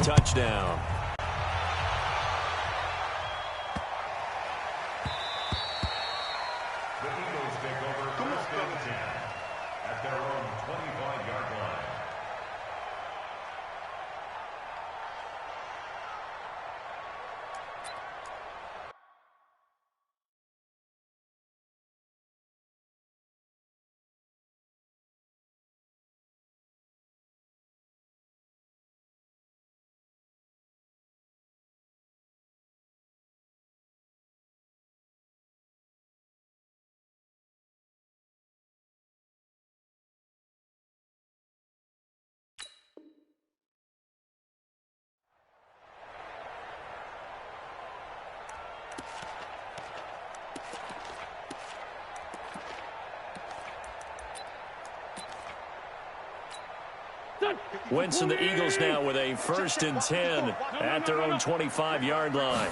touchdown. The Eagles take over first and 10 at their own 25-yard line. Wentz and the Eagles now with a first and 10 at their own 25-yard line.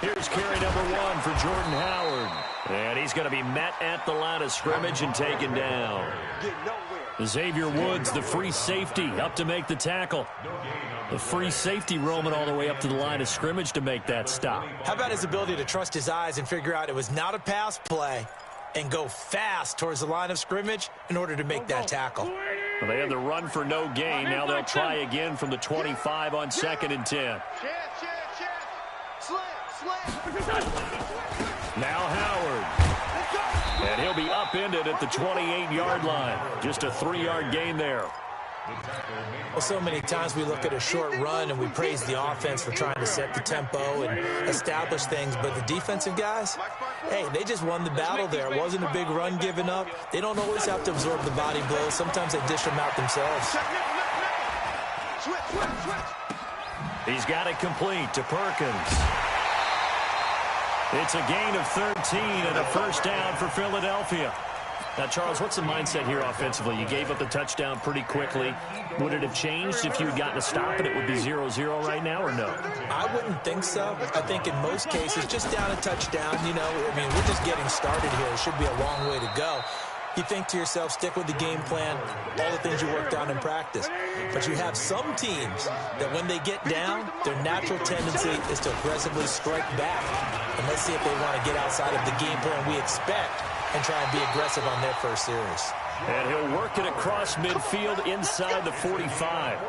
Here's carry number 1 for Jordan Howard. And he's going to be met at the line of scrimmage and taken down. Xavier Woods, the free safety, up to make the tackle. The free safety roaming all the way up to the line of scrimmage to make that stop. How about his ability to trust his eyes and figure out it was not a pass play and go fast towards the line of scrimmage in order to make that tackle? Well, they had the run for no gain. Now they'll try again from the 25 on 2nd and 10. Now Howard. And he'll be upended at the 28-yard line. Just a 3-yard gain there. Well, so many times we look at a short run and we praise the offense for trying to set the tempo and establish things, but the defensive guys, hey, they just won the battle there. It wasn't a big run given up. They don't always have to absorb the body blows. Sometimes they dish them out themselves. He's got it complete to Perkins. It's a gain of 13 and a first down for Philadelphia. Now, Charles, what's the mindset here offensively? You gave up the touchdown pretty quickly. Would it have changed if you had gotten a stop and it would be 0-0 right now, or no? I wouldn't think so. I think in most cases, just down a touchdown, you know, I mean, we're just getting started here. It should be a long way to go. You think to yourself, stick with the game plan, all the things you worked on in practice. But you have some teams that when they get down, their natural tendency is to aggressively strike back. And let's see if they want to get outside of the game plan we expect and try and be aggressive on their first series. And he'll work it across midfield inside the 45.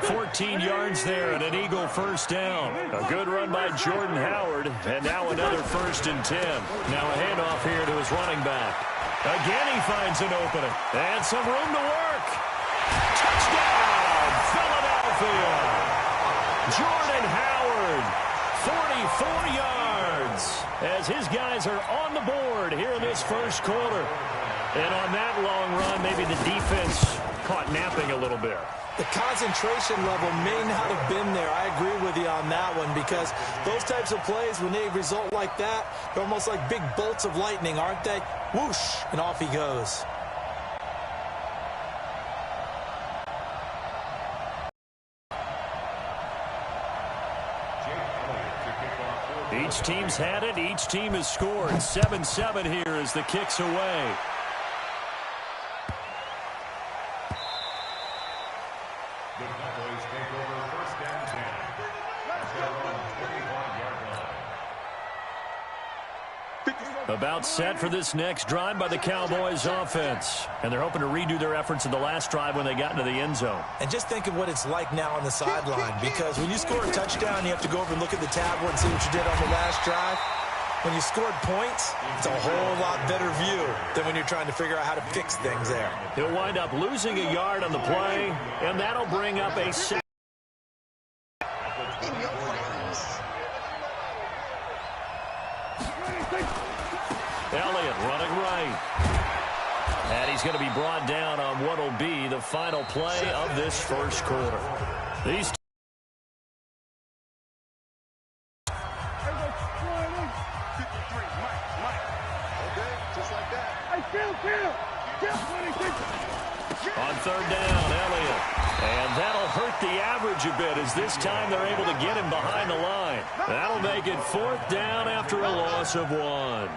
14 yards there and an Eagle first down. A good run by Jordan Howard, and now another first and 10. Now a handoff here to his running back. Again he finds an opening, and some room to work. Touchdown, Philadelphia! Jordan Howard, 44 yards, as his guys are on the board here in this first quarter. And on that long run, maybe the defense caught napping a little bit. The concentration level may not have been there. I agree with you on that one, because those types of plays, when they result like that, they're almost like big bolts of lightning, aren't they? Whoosh, and off he goes. Each team's had it. Each team has scored. 7-7 here as the kick's away. About set for this next drive by the Cowboys offense. And they're hoping to redo their efforts in the last drive when they got into the end zone. And just think of what it's like now on the sideline, because when you score a touchdown, you have to go over and look at the tablet and see what you did on the last drive. When you scored points, it's a whole lot better view than when you're trying to figure out how to fix things there. He'll wind up losing a yard on the play, and that'll bring up a second. Elliott running right. And he's going to be brought down on what will be the final play of this first quarter. These on third down, Elliott. And that'll hurt the average a bit, as this time they're able to get him behind the line. That'll make it 4th down after a loss of 1.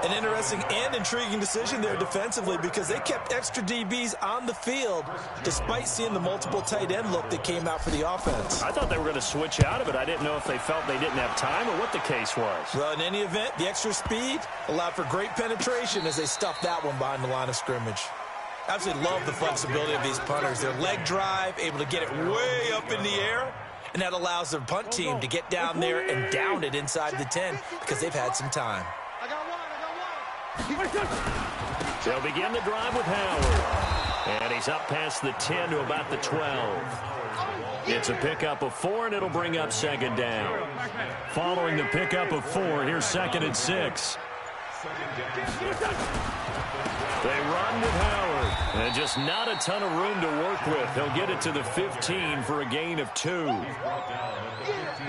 An interesting and intriguing decision there defensively because they kept extra DBs on the field despite seeing the multiple tight end look that came out for the offense. I thought they were going to switch out of it. I didn't know if they felt they didn't have time or what the case was. Well, in any event, the extra speed allowed for great penetration as they stuffed that one behind the line of scrimmage. Absolutely love the flexibility of these punters. Their leg drive, able to get it way up in the air, and that allows their punt team to get down there and down it inside the 10 because they've had some time. They'll begin the drive with Howard. And he's up past the 10 to about the 12. It's a pickup of 4, and it'll bring up second down. Following the pickup of 4, here's 2nd and 6. They run with Howard. And just not a ton of room to work with. He'll get it to the 15 for a gain of 2.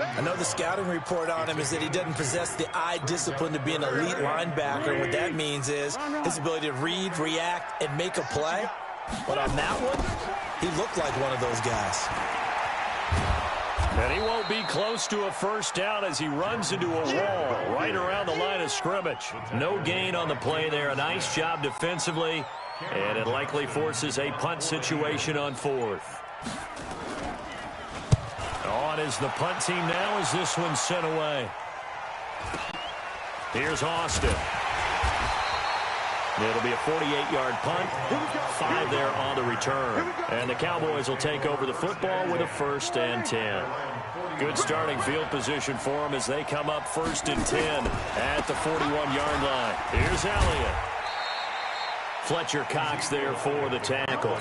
I know the scouting report on him is that he doesn't possess the eye discipline to be an elite linebacker. What that means is his ability to read, react, and make a play. But on that one, he looked like one of those guys. And he won't be close to a first down as he runs into a wall right around the line of scrimmage. No gain on the play there. A nice job defensively. And it likely forces a punt situation on 4th. On is the punt team now as this one's sent away. Here's Austin. It'll be a 48-yard punt. 5 there on the return. And the Cowboys will take over the football with a 1st and 10. Good starting field position for them as they come up 1st and 10 at the 41-yard line. Here's Elliott. Fletcher Cox there for the tackle.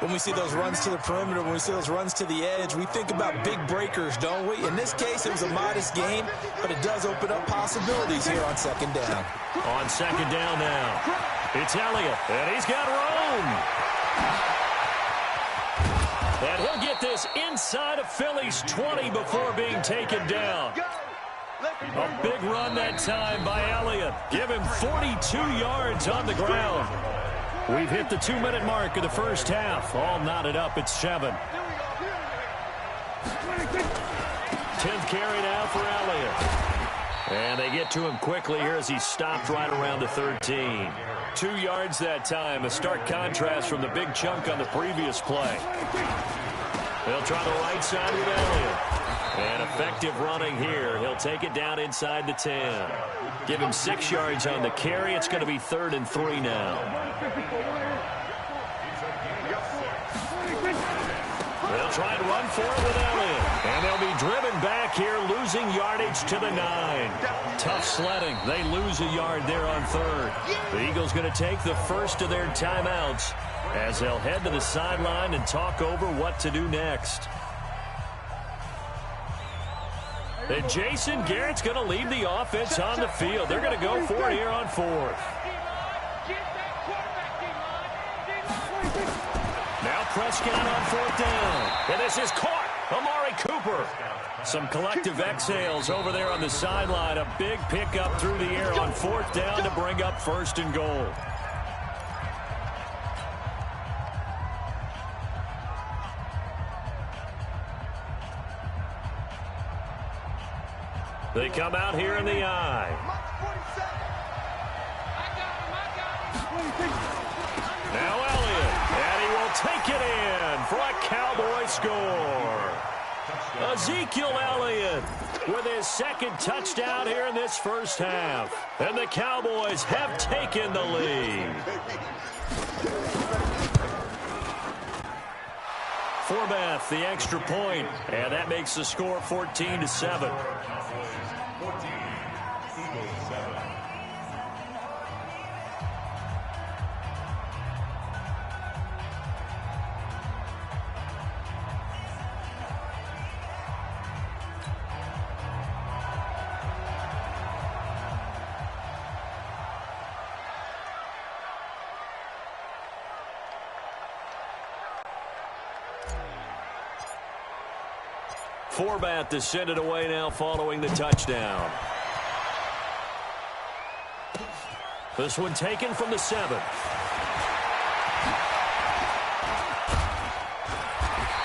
When we see those runs to the perimeter, when we see those runs to the edge, we think about big breakers, don't we? In this case, it was a modest gain, but it does open up possibilities here on 2nd down. On 2nd down now, it's Elliott, and he's got room. And he'll get this inside of Philly's 20 before being taken down. A big run that time by Elliott. Give him 42 yards on the ground. We've hit the 2-minute mark of the first half. All knotted up at 7. 10th carry now for Elliott. And they get to him quickly here as he stopped right around the 13. 2 yards that time. A stark contrast from the big chunk on the previous play. They'll try the right side with Elliott. And effective running here. He'll take it down inside the 10. Give him 6 yards on the carry. It's going to be 3rd and 3 now. They'll try and run for it with Elliott. And they'll be driven back here, losing yardage to the 9. Tough sledding. They lose a yard there on 3rd. The Eagles going to take the first of their timeouts as they'll head to the sideline and talk over what to do next. And Jason Garrett's going to lead the offense on the field. They're going to go for it here on 4th. Now Prescott on 4th down. And this is caught. Amari Cooper. Some collective exhales over there on the sideline. A big pickup through the air on 4th down to bring up 1st and goal. They come out here in the eye. Now Elliott, and he will take it in for a Cowboy score. Ezekiel Elliott with his 2nd touchdown here in this first half. And the Cowboys have taken the lead. Forbath, the extra point, and that makes the score 14-7. Forbath to send it away now following the touchdown. This one taken from the 7.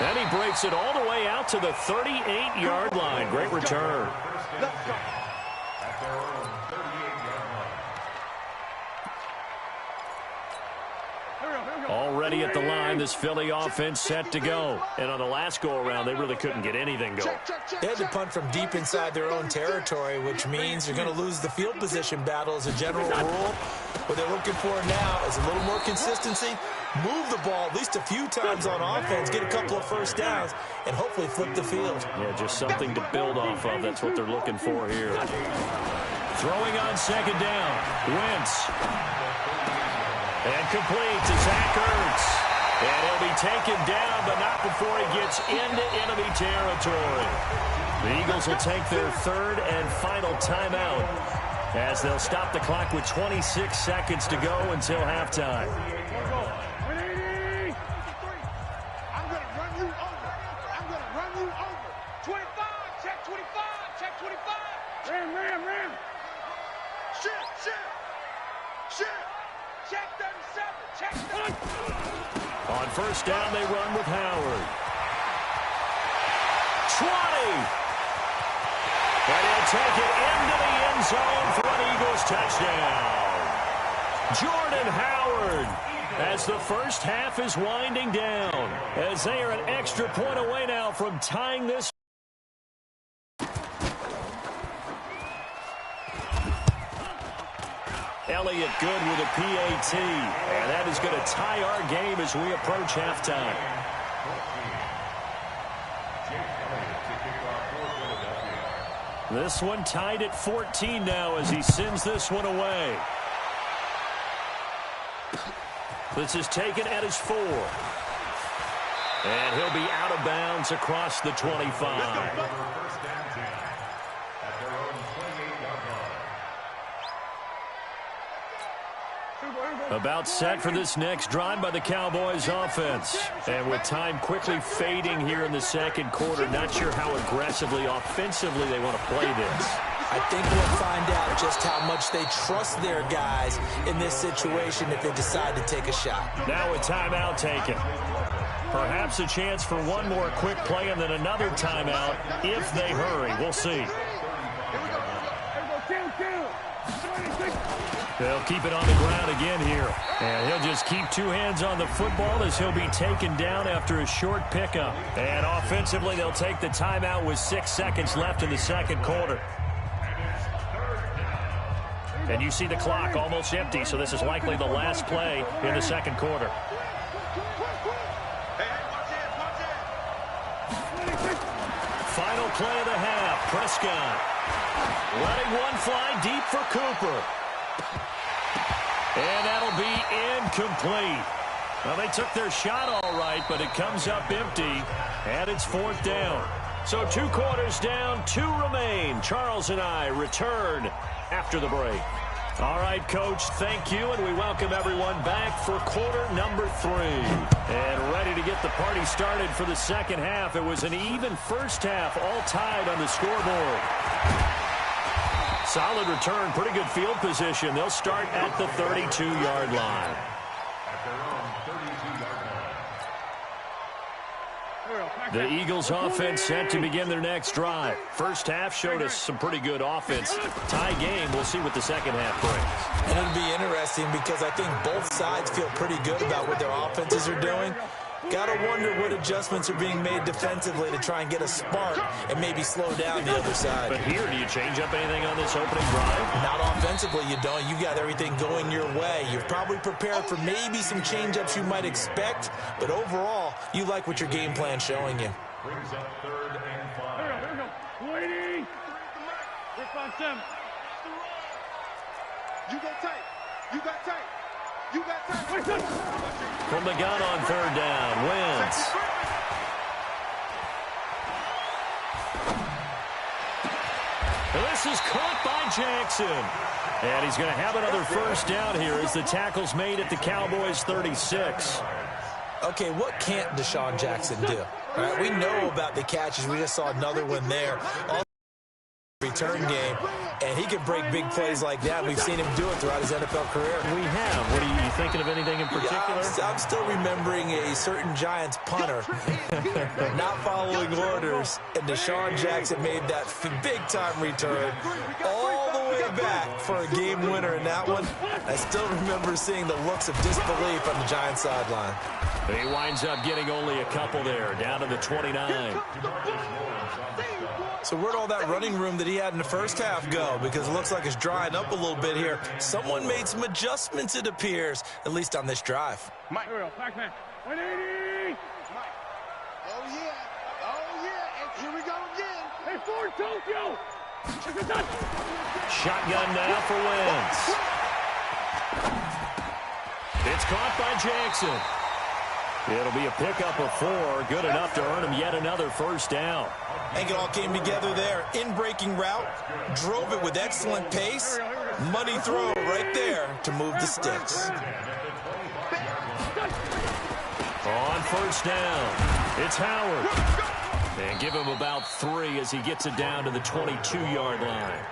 And he breaks it all the way out to the 38-yard line. Great return. ready at the line. This Philly offense set to go. And on the last go-around, they really couldn't get anything going. They had to punt from deep inside their own territory, which means you're going to lose the field position battle as a general rule. What they're looking for now is a little more consistency, move the ball at least a few times on offense, get a couple of first downs, and hopefully flip the field. Yeah, just something to build off of. That's what they're looking for here. Throwing on second down. Wentz. And complete to Zach Ertz. And he'll be taken down, but not before he gets into enemy territory. The Eagles will take their third and final timeout as they'll stop the clock with 26 seconds to go until halftime. I'm going to run you over. I'm going to run you over. 25, check 25, check 25. Ram. Shit. Check 37, check 37. On first down, they run with Howard. 20. And he'll take it into the end zone for an Eagles touchdown. Jordan Howard, as the first half is winding down, as they are an extra point away now from tying this. Elliott good with a PAT, and that is going to tie our game as we approach halftime. This one tied at 14 now as he sends this one away. This is taken at his 4. And he'll be out of bounds across the 25. About set for this next drive by the Cowboys offense. And with time quickly fading here in the second quarter, not sure how aggressively, offensively they want to play this. I think we'll find out just how much they trust their guys in this situation if they decide to take a shot. Now a timeout taken. Perhaps a chance for one more quick play and then another timeout if they hurry. We'll see. They'll keep it on the ground again here. And he'll just keep two hands on the football as he'll be taken down after a short pickup. And offensively, they'll take the timeout with 6 seconds left in the second quarter. And you see the clock almost empty, so this is likely the last play in the second quarter. Final play of the half. Prescott letting one fly deep for Cooper. And that'll be incomplete. Well, they took their shot all right, but it comes up empty, and it's 4th down. So 2 quarters down, 2 remain. Charles and I return after the break. All right, Coach, thank you, and we welcome everyone back for quarter number 3. And ready to get the party started for the second half. It was an even first half, all tied on the scoreboard. Solid return, pretty good field position. They'll start at the 32-yard line. The Eagles offense set to begin their next drive. First half showed us some pretty good offense. Tie game, we'll see what the second half brings. And it'll be interesting because I think both sides feel pretty good about what their offenses are doing. Got to wonder what adjustments are being made defensively to try and get a spark and maybe slow down the other side. But here, do you change up anything on this opening drive? Not offensively, you don't. You got everything going your way. You've probably prepared for maybe some change-ups you might expect, but overall, you like what your game plan's showing you. Brings up 3rd and 5. Here we go. Waiting. 3-5-7. You go tight. You got tight. You got tight. From the gun on 3rd down, Wentz. And this is caught by Jackson. And he's going to have another first down here as the tackle's made at the Cowboys' 36. Okay, what can't Deshaun Jackson do? All right, we know about the catches. We just saw another one there. Also, return game, and he can break big plays like that. We've seen him do it throughout his NFL career. We have. What are you thinking of anything in particular? I'm still remembering a certain Giants punter not following orders, and Deshaun Jackson made that big-time return all the way back for a game winner in that one. I still remember seeing the looks of disbelief on the Giants sideline. He winds up getting only a couple there, down to the 29. So where'd all that running room that he had in the first half go? Because it looks like it's drying up a little bit here. Someone made some adjustments, it appears, at least on this drive. Mike, here we go. Back man. 180. Mike. Oh, yeah. Oh, yeah. And here we go again. Hey, Ford, Tokyo. Shotgun now for Wentz. It's caught by Jackson. It'll be a pickup of 4, good enough to earn him yet another first down. I think it all came together there. In-breaking route, drove it with excellent pace. Money throw right there to move the sticks. On first down, it's Howard. And give him about 3 as he gets it down to the 22-yard line.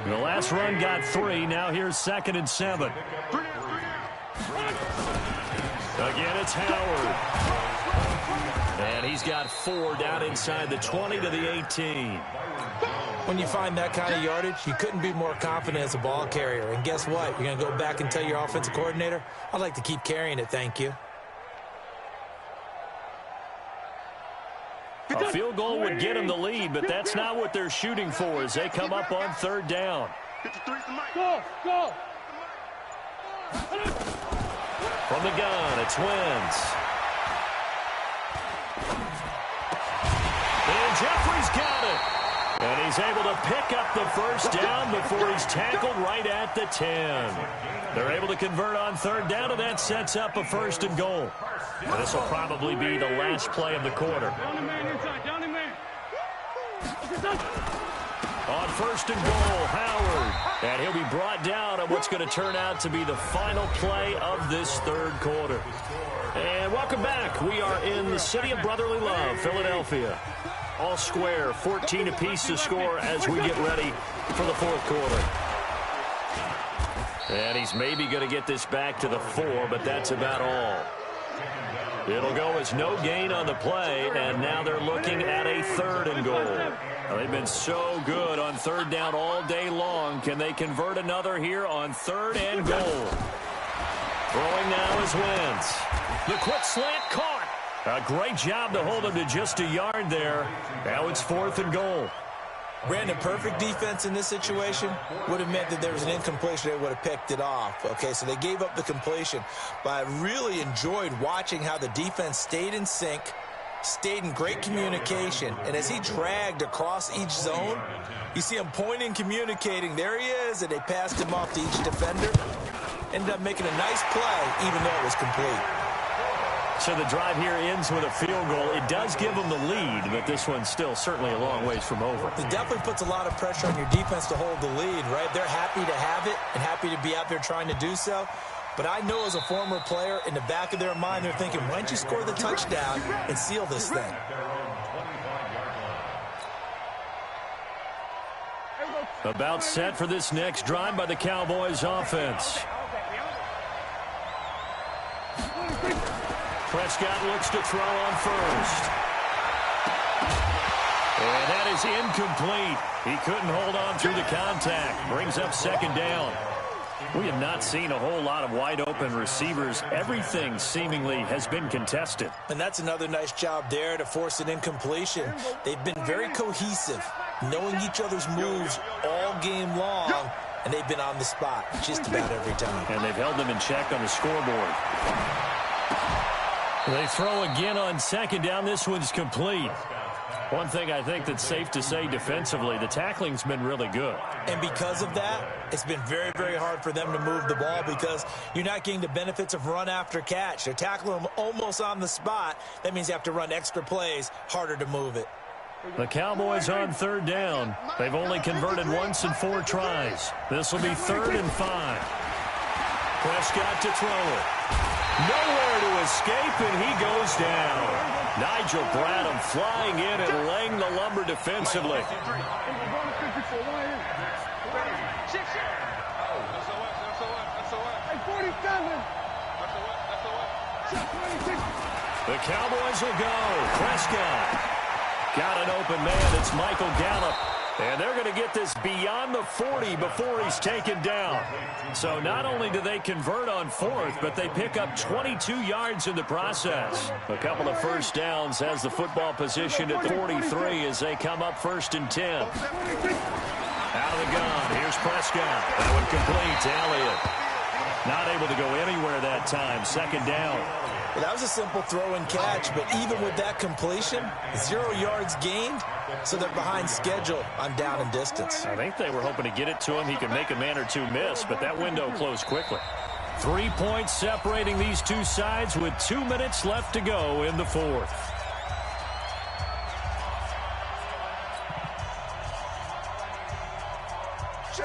The last run got 3. Now here's 2nd and 7. Again, it's Howard. And he's got 4 down inside the 20 to the 18. When you find that kind of yardage, you couldn't be more confident as a ball carrier. And guess what? You're going to go back and tell your offensive coordinator, I'd like to keep carrying it, thank you. A field goal would get them the lead, but that's not what they're shooting for as they come up on 3rd down. Go, go. From the gun, it's Wentz. And Jeffrey's got it. And he's able to pick up the first down before he's tackled right at the 10. They're able to convert on 3rd down, and that sets up a 1st and goal. And this will probably be the last play of the quarter. On 1st and goal, Howard. And he'll be brought down on what's going to turn out to be the final play of this 3rd quarter. And welcome back. We are in the city of brotherly love, Philadelphia. All square, 14 apiece to score as we get ready for the 4th quarter. And he's maybe going to get this back to the 4, but that's about all. It'll go as no gain on the play, and now they're looking at a 3rd and goal. Now, they've been so good on 3rd down all day long. Can they convert another here on 3rd and goal? Throwing now is Wentz. The quick slant caught. A great job to hold him to just a yard there. Now it's 4th and goal. Brandon, perfect defense in this situation would have meant that there was an incompletion. They would have picked it off. Okay, so they gave up the completion. But I really enjoyed watching how the defense stayed in sync, stayed in great communication. And as he dragged across each zone, you see him pointing, communicating. There he is, and they passed him off to each defender. Ended up making a nice play, even though it was complete. So the drive here ends with a field goal. It does give them the lead, but this one's still certainly a long ways from over. It definitely puts a lot of pressure on your defense to hold the lead, right? They're happy to have it and happy to be out there trying to do so. But I know as a former player, in the back of their mind, they're thinking, why don't you score the touchdown and seal this thing? About set for this next drive by the Cowboys offense. Prescott looks to throw on 1st. And that is incomplete. He couldn't hold on through the contact. Brings up 2nd down. We have not seen a whole lot of wide-open receivers. Everything seemingly has been contested. And that's another nice job there to force an incompletion. They've been very cohesive, knowing each other's moves all game long, and they've been on the spot just about every time. And they've held them in check on the scoreboard. They throw again on 2nd down. This one's complete. One thing I think that's safe to say defensively, the tackling's been really good. And because of that, it's been very, very hard for them to move the ball because you're not getting the benefits of run after catch. They're tackling them almost on the spot. That means you have to run extra plays, harder to move it. The Cowboys on 3rd down. They've only converted once in 4 tries. This will be 3rd and 5. Prescott to throw it. Nowhere to escape, and he goes down. Nigel Bradham flying in and laying the lumber defensively. The Cowboys will go. Prescott got an open man. It's Michael Gallup. And they're going to get this beyond the 40 before he's taken down. So not only do they convert on fourth, but they pick up 22 yards in the process. A couple of first downs has the football position at 43 as they come up 1st and 10. Out of the gun, here's Prescott. That one complete to Elliott. Not able to go anywhere that time. 2nd down. Well, that was a simple throw and catch, but even with that completion, 0 yards gained, so they're behind schedule on down and distance. I think they were hoping to get it to him. He could make a man or two miss, but that window closed quickly. 3 points separating these two sides with 2 minutes left to go in the 4th.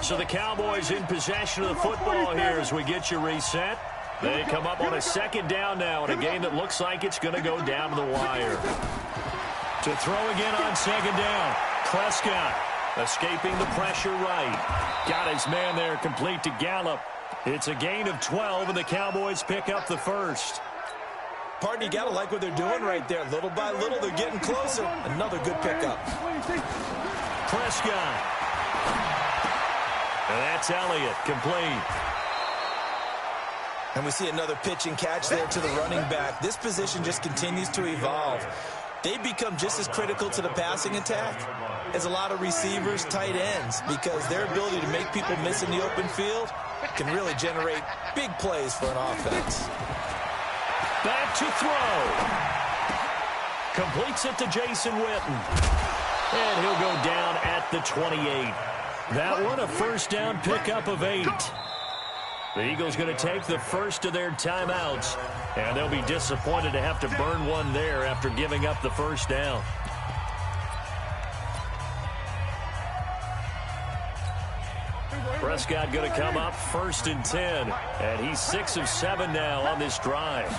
So the Cowboys in possession of the football here as we get you reset. They come up on a 2nd down now in a game that looks like it's going to go down to the wire. To throw again on 2nd down. Prescott escaping the pressure right. Got his man there complete to Gallup. It's a gain of 12, and the Cowboys pick up the first. Partner, you got to like what they're doing right there. Little by little, they're getting closer. Another good pickup. Prescott. And that's Elliott, complete. And we see another pitch and catch there to the running back. This position just continues to evolve. They become just as critical to the passing attack as a lot of receivers, tight ends, because their ability to make people miss in the open field can really generate big plays for an offense. Back to throw. Completes it to Jason Witten. And he'll go down at the 28. That one a first down pickup of 8. The Eagles going to take the first of their timeouts, and they'll be disappointed to have to burn one there after giving up the first down. Prescott going to come up 1st and 10, and he's 6 of 7 now on this drive.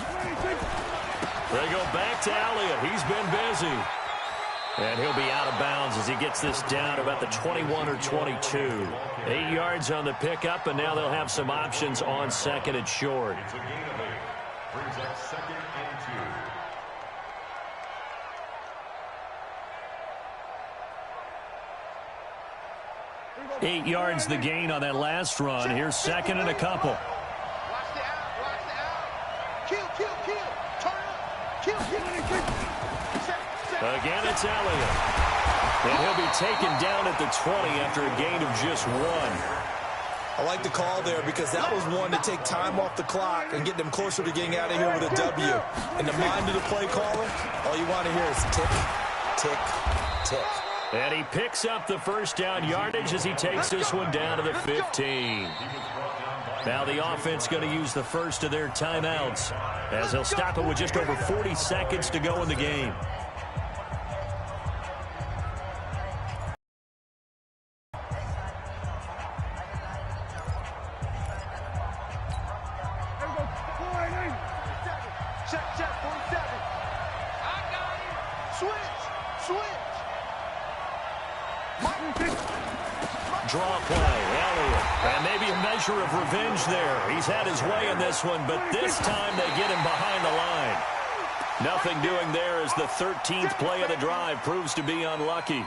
They go back to Elliott. He's been busy. And he'll be out of bounds as he gets this down about the 21 or 22. 8 yards on the pickup, and now they'll have some options on 2nd and short. It's a gain of 8. Brings up 2nd and 2. 8 yards the gain on that last run. Here's 2nd and a couple. Watch the out. Watch the out. Kill. Turn up. Kill. Again, it's Elliott. And he'll be taken down at the 20 after a gain of just 1. I like the call there because that was one to take time off the clock and get them closer to getting out of here with a W. In the mind of the play caller, all you want to hear is tick, tick, tick. And he picks up the first down yardage as he takes this one down to the 15. Now the offense going to use the first of their timeouts as they'll stop it with just over 40 seconds to go in the game. Draw play, Elliott. And maybe a measure of revenge there. He's had his way in this one, but this time they get him behind the line. Nothing doing there as the 13th play of the drive proves to be unlucky.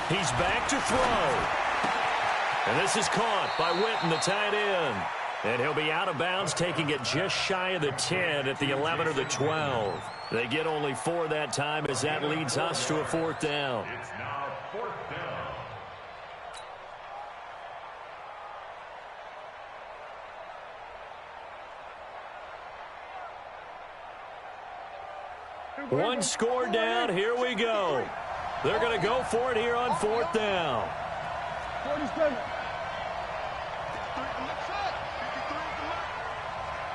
He's back to throw. And this is caught by Witten, the tight end. And he'll be out of bounds, taking it just shy of the 10 at the 11 or the 12. They get only 4 that time as that leads us to a 4th down. It's now 4th down. One score down. Here we go. They're going to go for it here on 4th down. 47.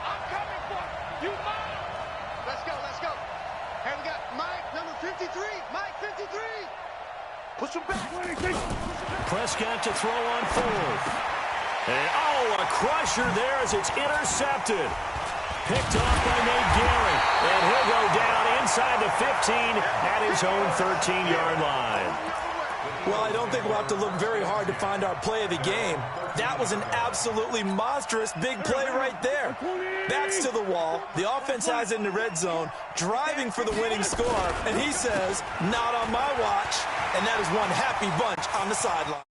I'm coming for you. Let's go. Hey, we got 53, Mike 53. Push him back. Prescott to throw on fourth. And, oh, a crusher there as it's intercepted. Picked off by Nate Gehring. And he'll go down inside the 15 at his own 13-yard line. Well, I don't think we'll have to look very hard to find our play of the game. That was an absolutely monstrous big play right there. Backs to the wall. The offense has it in the red zone, driving for the winning score. And he says, not on my watch. And that is one happy bunch on the sideline.